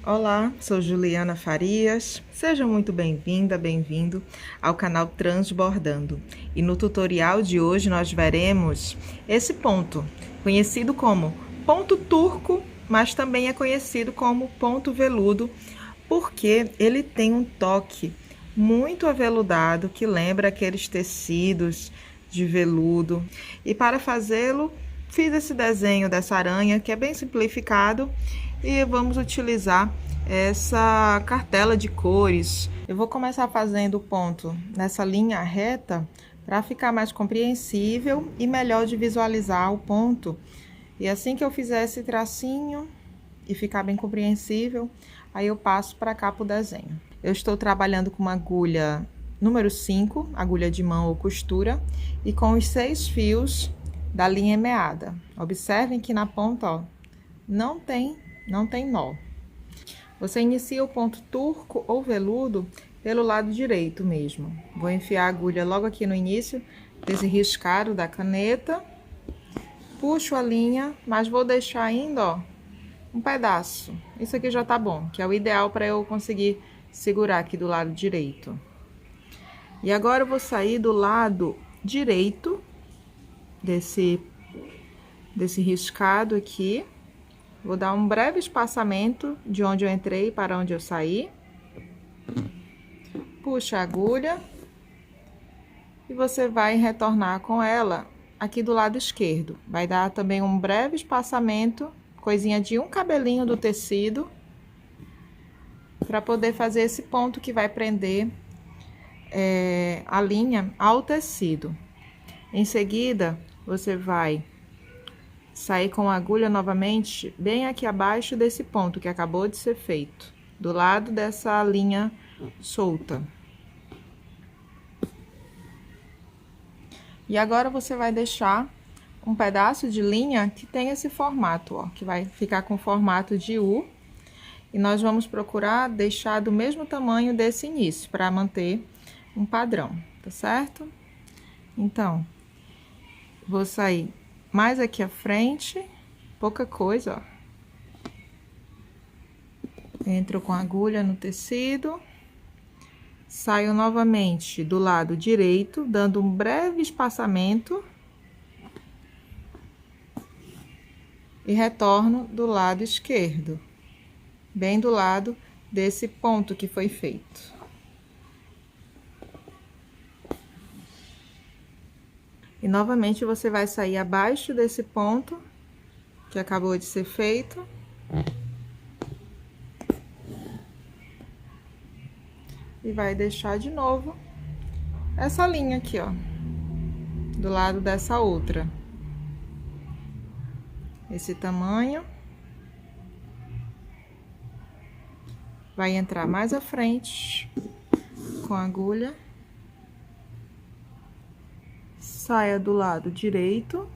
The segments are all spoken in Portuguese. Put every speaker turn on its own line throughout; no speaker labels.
Olá, sou Juliana Farias. Seja muito bem-vinda, bem-vindo ao canal Transbordando. E no tutorial de hoje nós veremos esse ponto, conhecido como ponto turco, mas também é conhecido como ponto veludo, porque ele tem um toque muito aveludado que lembra aqueles tecidos de veludo. E para fazê-lo, fiz esse desenho dessa aranha que é bem simplificado e vamos utilizar essa cartela de cores. Eu vou começar fazendo o ponto nessa linha reta para ficar mais compreensível e melhor de visualizar o ponto. E assim que eu fizer esse tracinho e ficar bem compreensível, aí eu passo para cá para o desenho. Eu estou trabalhando com uma agulha número 5, agulha de mão ou costura, e com os 6 fios da linha meada. Observem que na ponta, ó, não tem nó. Você inicia o ponto turco ou veludo pelo lado direito mesmo. Vou enfiar a agulha logo aqui no início desse riscado da caneta. Puxo a linha, mas vou deixar ainda, ó, um pedaço. Isso aqui já tá bom, que é o ideal para eu conseguir segurar aqui do lado direito. E agora eu vou sair do lado direito desse riscado aqui. Vou dar um breve espaçamento de onde eu entrei para onde eu saí. Puxa a agulha. E você vai retornar com ela aqui do lado esquerdo. Vai dar também um breve espaçamento, coisinha de um cabelinho do tecido, para poder fazer esse ponto que vai prender a linha ao tecido. Em seguida, você vai sair com a agulha novamente bem aqui abaixo desse ponto que acabou de ser feito, do lado dessa linha solta. E agora você vai deixar um pedaço de linha que tem esse formato, ó, que vai ficar com formato de U. E nós vamos procurar deixar do mesmo tamanho desse início, para manter um padrão, tá certo? Então, vou sair mais aqui à frente, pouca coisa, ó. Entro com a agulha no tecido, saio novamente do lado direito, dando um breve espaçamento. E retorno do lado esquerdo, bem do lado desse ponto que foi feito. E novamente você vai sair abaixo desse ponto que acabou de ser feito. E vai deixar de novo essa linha aqui, ó, do lado dessa outra. Esse tamanho. Vai entrar mais à frente com a agulha. Saia do lado direito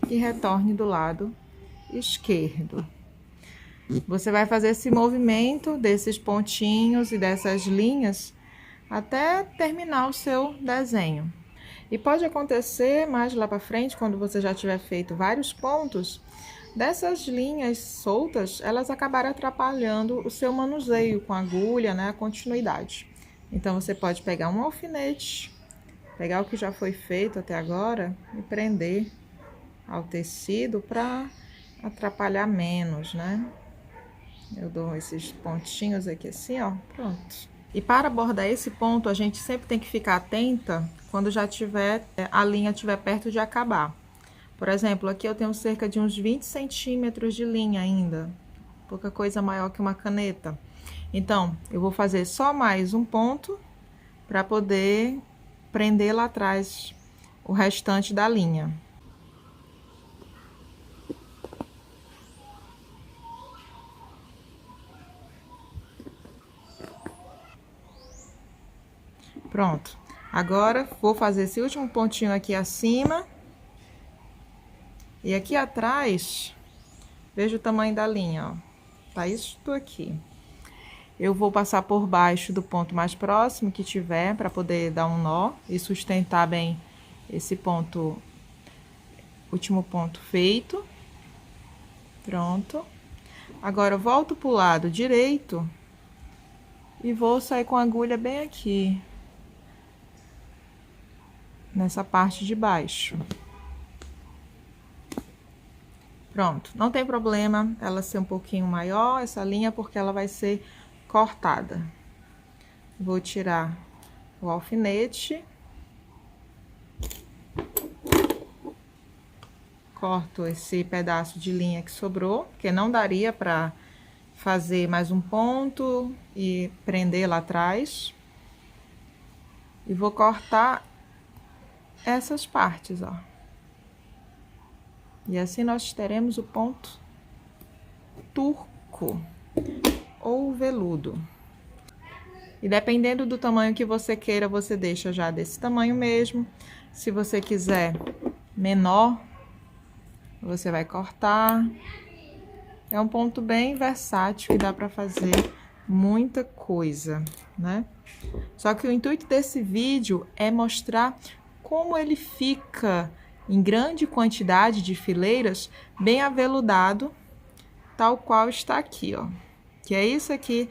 e retorne do lado esquerdo. Você vai fazer esse movimento desses pontinhos e dessas linhas até terminar o seu desenho. E pode acontecer mais lá para frente, quando você já tiver feito vários pontos, dessas linhas soltas, elas acabarem atrapalhando o seu manuseio com a agulha, né, a continuidade. Então, você pode pegar um alfinete, pegar o que já foi feito até agora e prender ao tecido para atrapalhar menos, né? Eu dou esses pontinhos aqui assim, ó, pronto. E para bordar esse ponto, a gente sempre tem que ficar atenta quando já tiver, a linha estiver perto de acabar. Por exemplo, aqui eu tenho cerca de uns 20 centímetros de linha ainda, pouca coisa maior que uma caneta. Então, eu vou fazer só mais um ponto para poder prender lá atrás o restante da linha. Pronto. Agora, vou fazer esse último pontinho aqui acima. E aqui atrás, veja o tamanho da linha, ó. Tá isto aqui. Eu vou passar por baixo do ponto mais próximo que tiver, para poder dar um nó e sustentar bem esse ponto, último ponto feito. Pronto. Agora, eu volto pro lado direito e vou sair com a agulha bem aqui, nessa parte de baixo. Pronto, não tem problema ela ser um pouquinho maior, essa linha, porque ela vai ser cortada. Vou tirar o alfinete. Corto esse pedaço de linha que sobrou, porque não daria para fazer mais um ponto e prender lá atrás. E vou cortar essas partes, ó. E assim nós teremos o ponto turco ou veludo. E dependendo do tamanho que você queira, você deixa já desse tamanho mesmo. Se você quiser menor, você vai cortar. É um ponto bem versátil que dá para fazer muita coisa, né? Só que o intuito desse vídeo é mostrar como ele fica em grande quantidade de fileiras, bem aveludado, tal qual está aqui, ó. Que é isso aqui,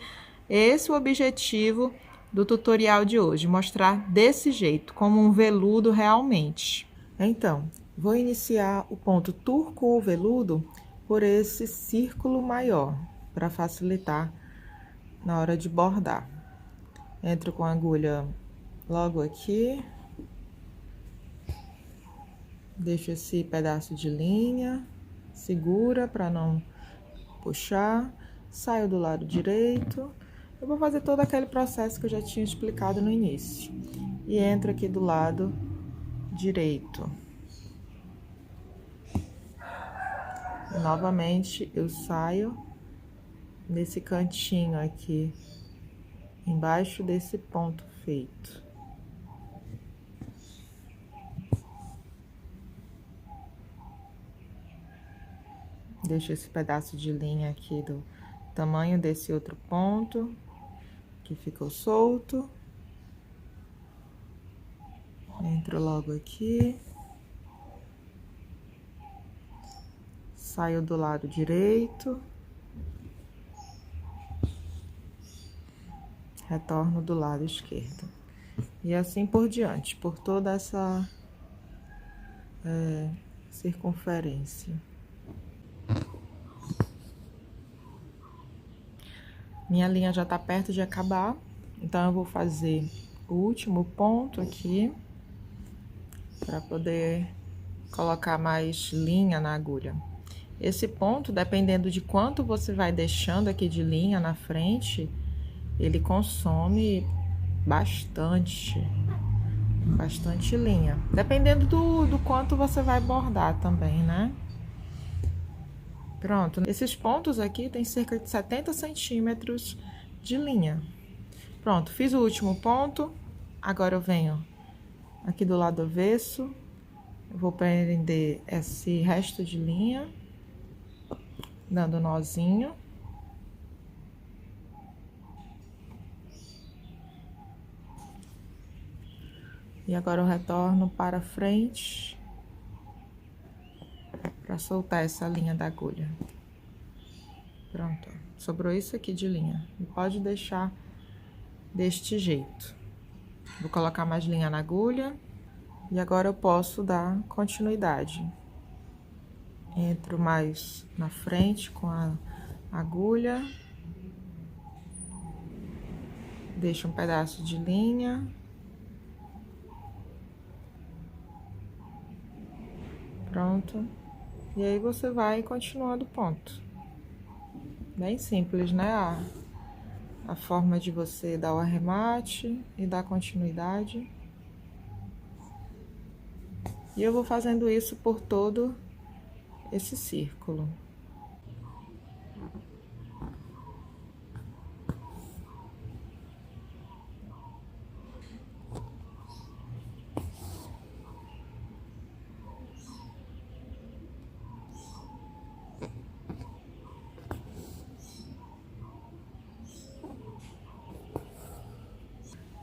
esse é o objetivo do tutorial de hoje, mostrar desse jeito, como um veludo realmente. Então, vou iniciar o ponto turco ou veludo por esse círculo maior, para facilitar na hora de bordar. Entro com a agulha logo aqui. Deixo esse pedaço de linha, segura para não puxar, saio do lado direito. Eu vou fazer todo aquele processo que eu já tinha explicado no início. E entro aqui do lado direito. E, novamente, eu saio nesse cantinho aqui, embaixo desse ponto feito. Deixo esse pedaço de linha aqui do tamanho desse outro ponto, que ficou solto. Entro logo aqui. Saio do lado direito. Retorno do lado esquerdo. E assim por diante, por toda essa circunferência. Minha linha já tá perto de acabar, então eu vou fazer o último ponto aqui, para poder colocar mais linha na agulha. Esse ponto, dependendo de quanto você vai deixando aqui de linha na frente, ele consome bastante linha. Dependendo do quanto você vai bordar também, né? Pronto, esses pontos aqui tem cerca de 70 centímetros de linha. Pronto, fiz o último ponto. Agora eu venho aqui do lado avesso. Eu vou prender esse resto de linha, dando nozinho. E agora eu retorno para frente, para soltar essa linha da agulha. Pronto, sobrou isso aqui de linha. E pode deixar deste jeito. Vou colocar mais linha na agulha. E agora eu posso dar continuidade. Entro mais na frente com a agulha. Deixo um pedaço de linha. Pronto. E aí você vai continuando o ponto. Bem simples, né? A forma de você dar o arremate e dar continuidade. E eu vou fazendo isso por todo esse círculo.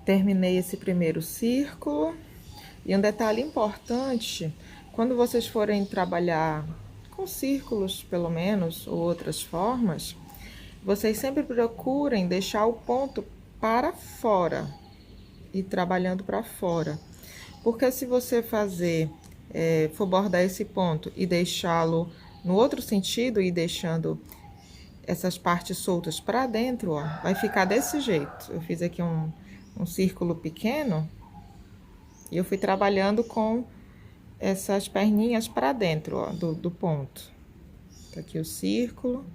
Terminei esse primeiro círculo. E um detalhe importante, quando vocês forem trabalhar com círculos pelo menos, ou outras formas, vocês sempre procurem deixar o ponto para fora e trabalhando para fora. Porque se você for bordar esse ponto e deixá-lo no outro sentido e deixando essas partes soltas para dentro, ó, vai ficar desse jeito. Eu fiz aqui um círculo pequeno e eu fui trabalhando com essas perninhas para dentro, ó, do ponto. Tá aqui o círculo.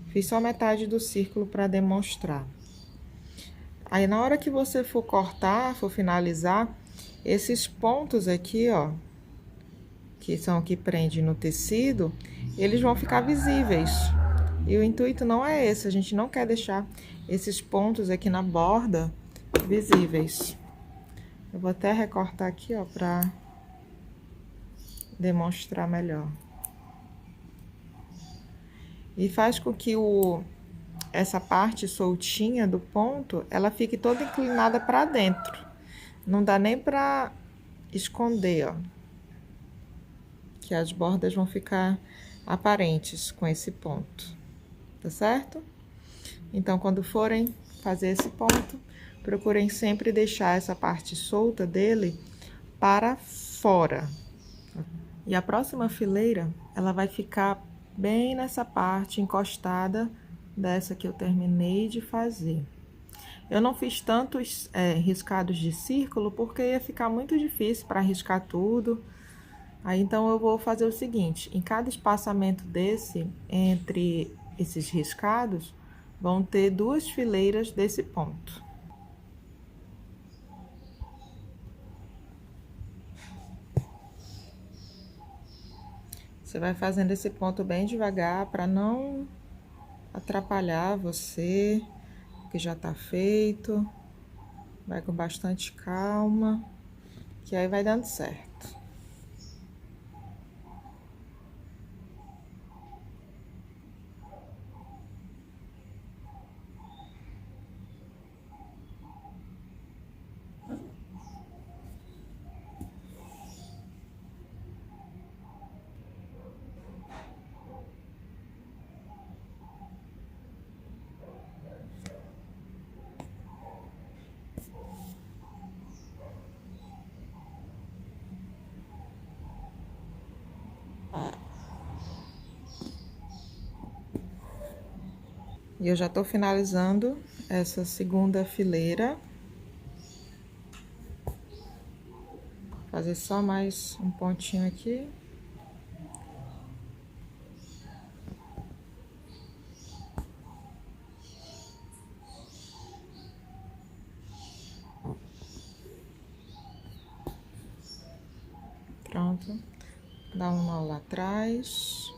Fiz só metade do círculo para demonstrar. Aí, na hora que você for cortar, for finalizar, esses pontos aqui, ó, que são que prende no tecido, eles vão ficar visíveis. E o intuito não é esse, a gente não quer deixar esses pontos aqui na borda visíveis. Eu vou até recortar aqui, ó, pra demonstrar melhor. E faz com que essa parte soltinha do ponto, ela fique toda inclinada para dentro. Não dá nem para esconder, ó. Que as bordas vão ficar aparentes com esse ponto, tá certo? Então, quando forem fazer esse ponto, procurem sempre deixar essa parte solta dele para fora. E a próxima fileira, ela vai ficar bem nessa parte encostada dessa que eu terminei de fazer. Eu não fiz tantos riscados de círculo, porque ia ficar muito difícil para riscar tudo. Aí, então, eu vou fazer o seguinte, em cada espaçamento desse, entre esses riscados, vão ter 2 fileiras desse ponto. Você vai fazendo esse ponto bem devagar, para não atrapalhar você, que já tá feito. Vai com bastante calma, que aí vai dando certo. E eu já tô finalizando essa segunda fileira. Vou fazer só mais um pontinho aqui. Pronto. Dá um nó lá atrás.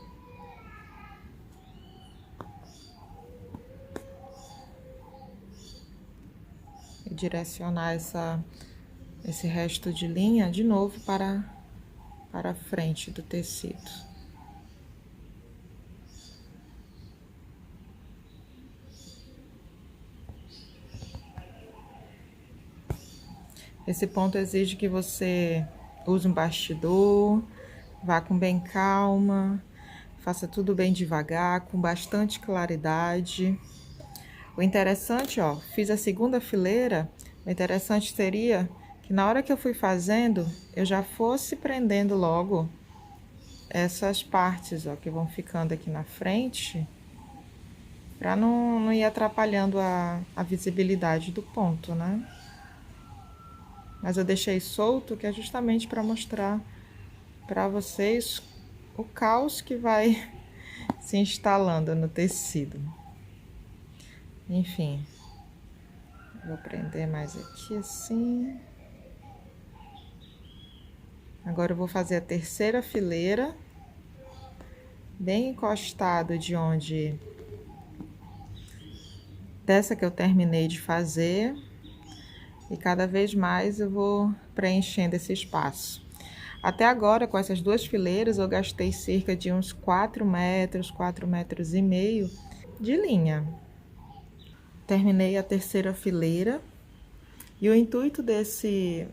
E direcionar esse resto de linha de novo para a frente do tecido. Esse ponto exige que você use um bastidor, vá com bem calma, faça tudo bem devagar, com bastante claridade. O interessante, ó, fiz a segunda fileira, o interessante seria que na hora que eu fui fazendo, eu já fosse prendendo logo essas partes, ó, que vão ficando aqui na frente, para não ir atrapalhando a visibilidade do ponto, né? Mas eu deixei solto, que é justamente para mostrar para vocês o caos que vai se instalando no tecido. Enfim, vou prender mais aqui assim. Agora eu vou fazer a terceira fileira, bem encostado de onde dessa que eu terminei de fazer. E cada vez mais eu vou preenchendo esse espaço. Até agora, com essas 2 fileiras, eu gastei cerca de uns 4 metros, 4,5 metros de linha. Terminei a terceira fileira. E o intuito desse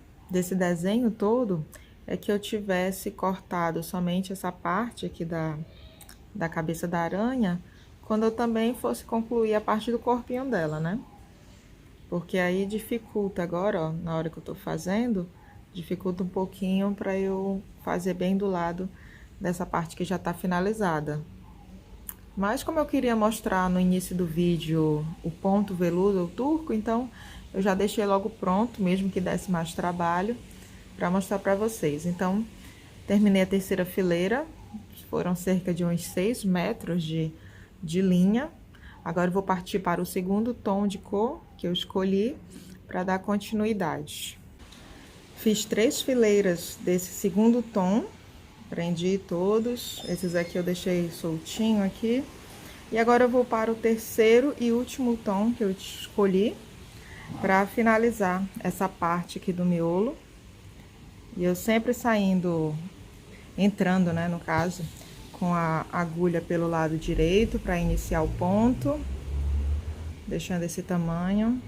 desenho todo é que eu tivesse cortado somente essa parte aqui da cabeça da aranha, quando eu também fosse concluir a parte do corpinho dela, né? Porque aí dificulta agora, ó, na hora que eu tô fazendo, dificulta um pouquinho para eu fazer bem do lado dessa parte que já tá finalizada. Mas como eu queria mostrar no início do vídeo o ponto veludo, o turco, então eu já deixei logo pronto, mesmo que desse mais trabalho, para mostrar para vocês. Então, terminei a terceira fileira, foram cerca de uns 6 metros de linha. Agora eu vou partir para o segundo tom de cor que eu escolhi para dar continuidade. Fiz 3 fileiras desse segundo tom, prendi todos, esses aqui eu deixei soltinho aqui. E agora eu vou para o terceiro e último tom que eu escolhi para finalizar essa parte aqui do miolo. E eu sempre entrando, né, no caso, com a agulha pelo lado direito para iniciar o ponto, deixando esse tamanho.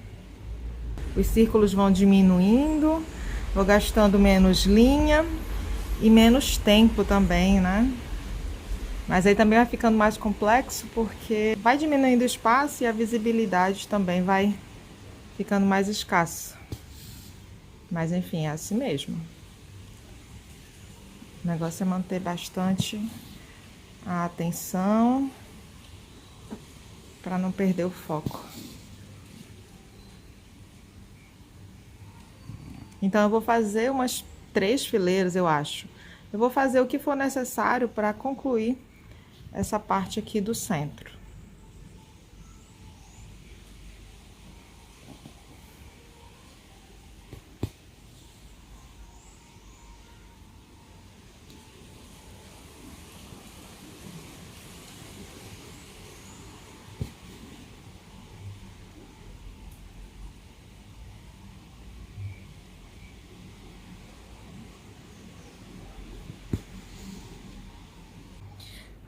Os círculos vão diminuindo, vou gastando menos linha e menos tempo também, né? Mas aí também vai ficando mais complexo porque vai diminuindo o espaço e a visibilidade também vai ficando mais escassa. Mas enfim, é assim mesmo. O negócio é manter bastante a atenção para não perder o foco. Então eu vou fazer umas 3 fileiras, eu acho. Eu vou fazer o que for necessário para concluir essa parte aqui do centro.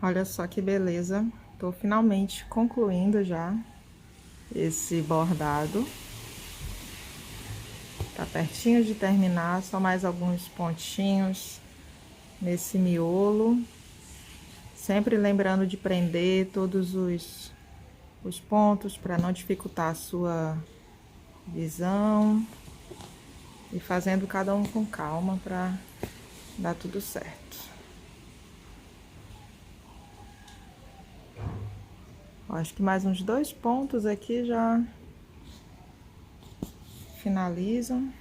Olha só que beleza, tô finalmente concluindo já esse bordado. Tá pertinho de terminar, só mais alguns pontinhos nesse miolo. Sempre lembrando de prender todos os pontos para não dificultar a sua visão. E fazendo cada um com calma para dar tudo certo. Acho que mais uns 2 pontos aqui já finalizam.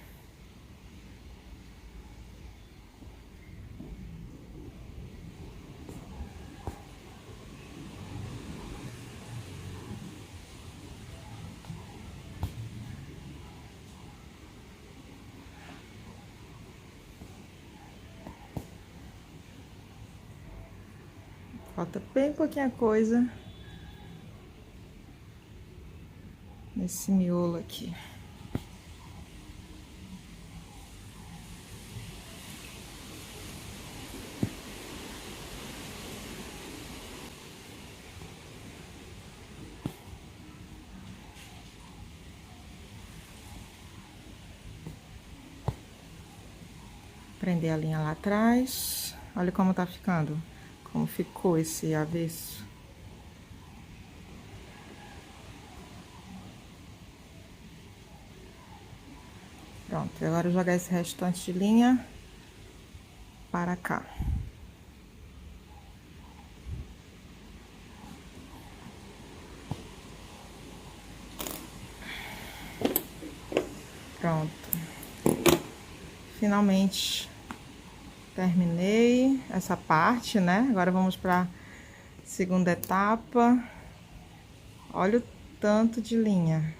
Falta bem pouquinha coisa nesse miolo aqui. Prender a linha lá atrás. Olha como tá ficando. Como ficou esse avesso. Pronto, agora eu jogar esse restante de linha para cá. Pronto. Finalmente terminei essa parte, né? Agora vamos para segunda etapa. Olha o tanto de linha.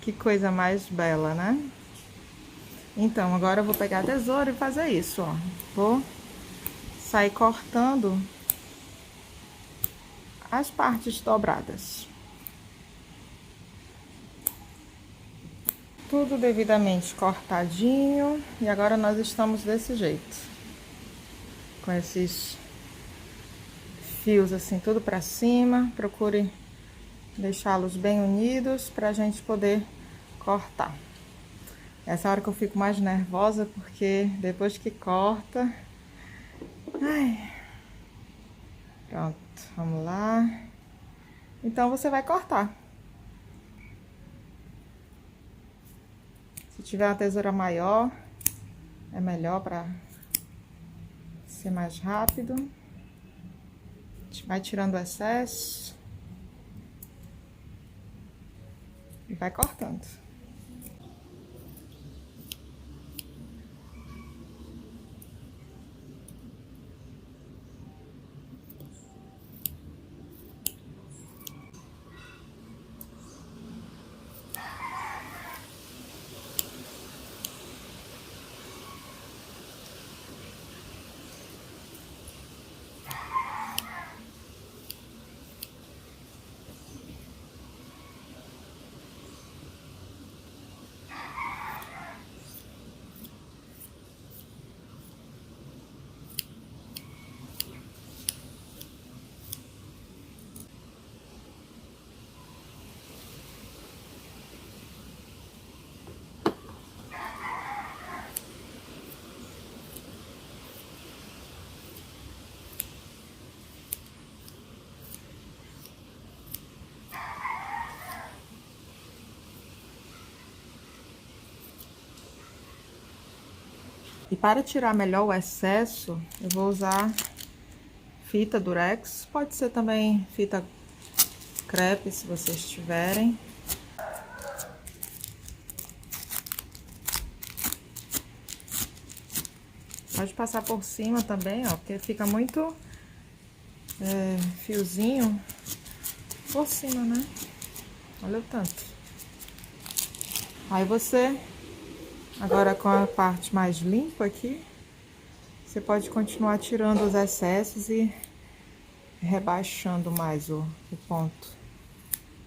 Que coisa mais bela, né? Então, agora eu vou pegar a tesoura e fazer isso, ó. Vou sair cortando as partes dobradas. Tudo devidamente cortadinho. E agora nós estamos desse jeito. Com esses fios assim, tudo pra cima. Procure deixá-los bem unidos pra gente poder cortar. Essa hora que eu fico mais nervosa, porque depois que corta, Ai. Pronto, vamos lá. Então, você vai cortar. Se tiver uma tesoura maior, é melhor para ser mais rápido. A gente vai tirando o excesso. E vai cortando. E para tirar melhor o excesso, eu vou usar fita durex. Pode ser também fita crepe, se vocês tiverem. Pode passar por cima também, ó, porque fica muito fiozinho por cima, né? Olha o tanto. Aí você, agora com a parte mais limpa aqui, você pode continuar tirando os excessos e rebaixando mais o ponto.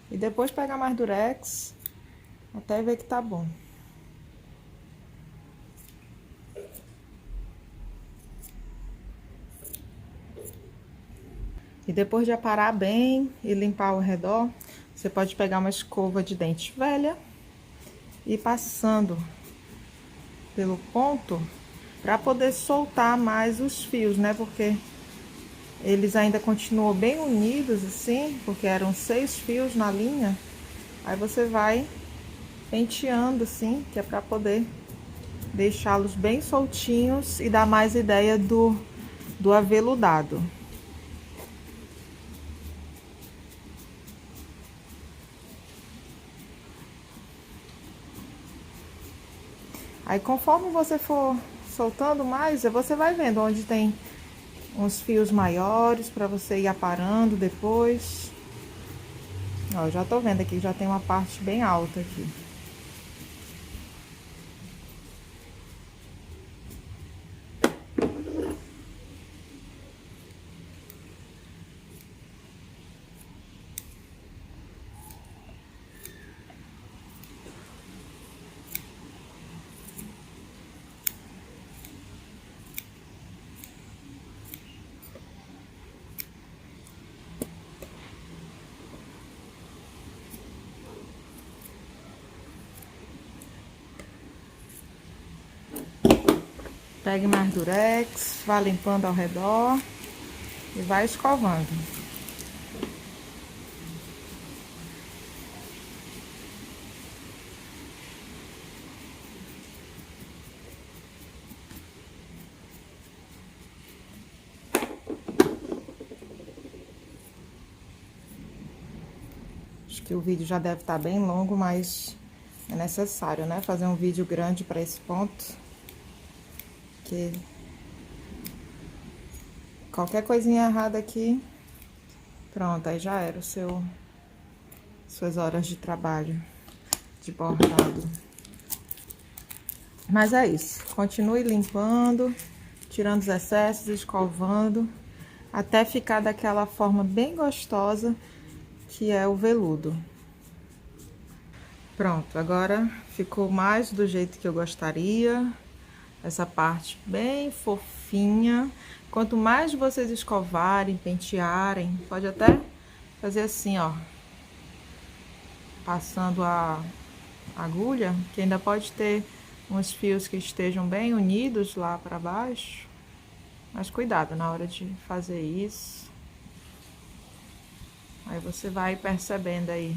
E depois pegar mais durex, até ver que tá bom. E depois de aparar bem e limpar ao redor, você pode pegar uma escova de dente velha e ir passando pelo ponto para poder soltar mais os fios, né? Porque eles ainda continuam bem unidos assim, porque eram 6 fios na linha. Aí você vai penteando assim, que é para poder deixá-los bem soltinhos e dar mais ideia do aveludado. Aí conforme você for soltando mais, você vai vendo onde tem uns fios maiores para você ir aparando depois. Ó, já tô vendo aqui, já tem uma parte bem alta aqui. Pegue mais durex, vá limpando ao redor e vai escovando. Acho que o vídeo já deve estar bem longo, mas é necessário, né? Fazer um vídeo grande para esse ponto. Que qualquer coisinha errada aqui, pronto, aí já era suas horas de trabalho de bordado. Mas é isso, continue limpando, tirando os excessos, escovando, até ficar daquela forma bem gostosa que é o veludo. Pronto, agora ficou mais do jeito que eu gostaria. Essa parte bem fofinha. Quanto mais vocês escovarem, pentearem, pode até fazer assim, ó. Passando a agulha, que ainda pode ter uns fios que estejam bem unidos lá para baixo. Mas cuidado na hora de fazer isso. Aí você vai percebendo aí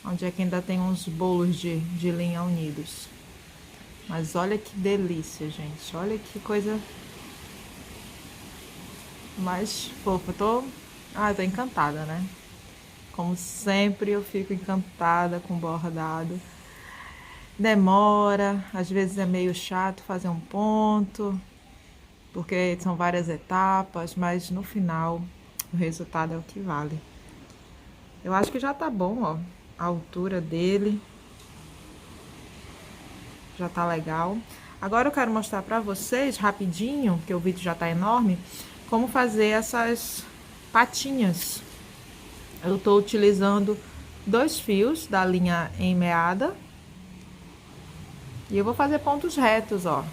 onde é que ainda tem uns bolos de linha unidos. Mas olha que delícia, gente. Olha que coisa mais fofa. Tô encantada, né? Como sempre, eu fico encantada com bordado. Demora, às vezes é meio chato fazer um ponto, porque são várias etapas, mas no final o resultado é o que vale. Eu acho que já tá bom, ó, a altura dele. Já tá legal. Agora eu quero mostrar pra vocês, rapidinho, porque o vídeo já tá enorme, como fazer essas patinhas. Eu tô utilizando 2 fios da linha emmeada. E eu vou fazer pontos retos, ó.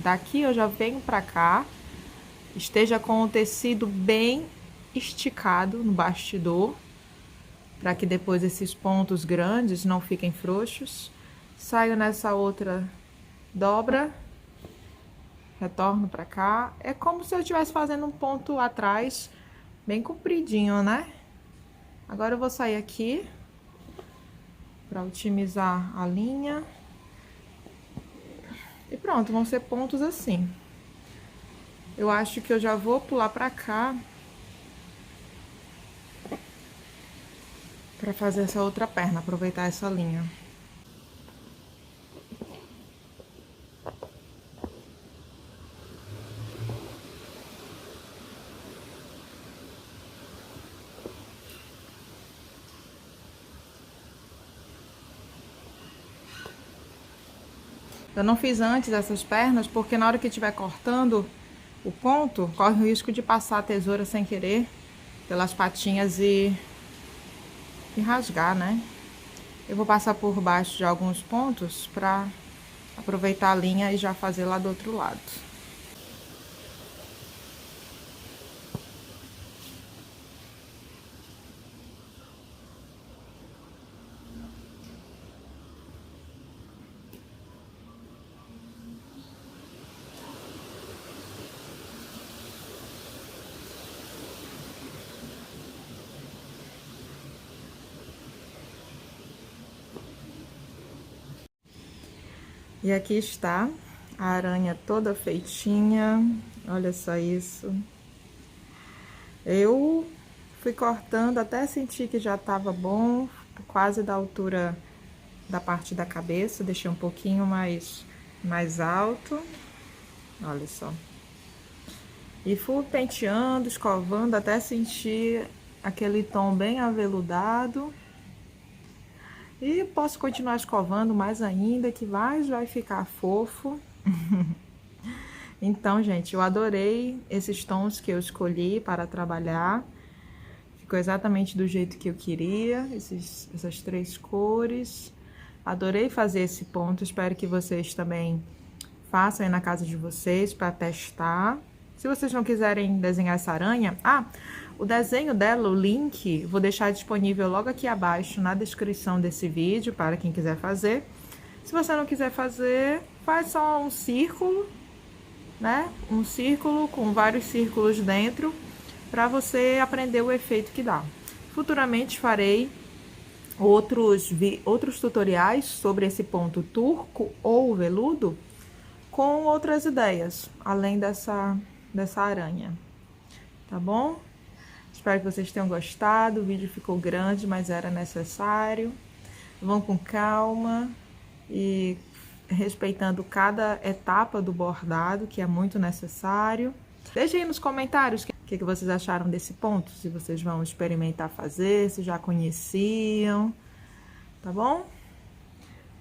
Daqui eu já venho pra cá. Esteja com o tecido bem esticado no bastidor, para que depois esses pontos grandes não fiquem frouxos. Saio nessa outra dobra, retorno pra cá. É como se eu estivesse fazendo um ponto atrás, bem compridinho, né? Agora eu vou sair aqui para otimizar a linha. E pronto, vão ser pontos assim. Eu acho que eu já vou pular pra cá para fazer essa outra perna, aproveitar essa linha. Eu não fiz antes essas pernas porque na hora que estiver cortando o ponto, corre o risco de passar a tesoura sem querer pelas patinhas e rasgar, né? Eu vou passar por baixo de alguns pontos para aproveitar a linha e já fazer lá do outro lado. E aqui está a aranha toda feitinha. Olha só isso. Eu fui cortando até sentir que já estava bom, quase da altura da parte da cabeça. Deixei um pouquinho mais alto. Olha só. E fui penteando, escovando até sentir aquele tom bem aveludado. E posso continuar escovando mais ainda, que mais vai ficar fofo. Então, gente, eu adorei esses tons que eu escolhi para trabalhar. Ficou exatamente do jeito que eu queria, essas 3 cores. Adorei fazer esse ponto, espero que vocês também façam aí na casa de vocês para testar. Se vocês não quiserem desenhar essa aranha... o desenho dela, o link, vou deixar disponível logo aqui abaixo na descrição desse vídeo, para quem quiser fazer. Se você não quiser fazer, faz só um círculo, né? Um círculo com vários círculos dentro, para você aprender o efeito que dá. Futuramente farei outros tutoriais sobre esse ponto turco ou veludo, com outras ideias, além dessa aranha, tá bom? Espero que vocês tenham gostado. O vídeo ficou grande, mas era necessário. Vão com calma e respeitando cada etapa do bordado, que é muito necessário. Deixem aí nos comentários o que vocês acharam desse ponto, se vocês vão experimentar fazer, se já conheciam, tá bom?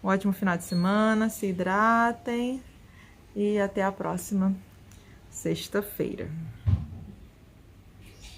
Um ótimo final de semana, se hidratem e até a próxima sexta-feira.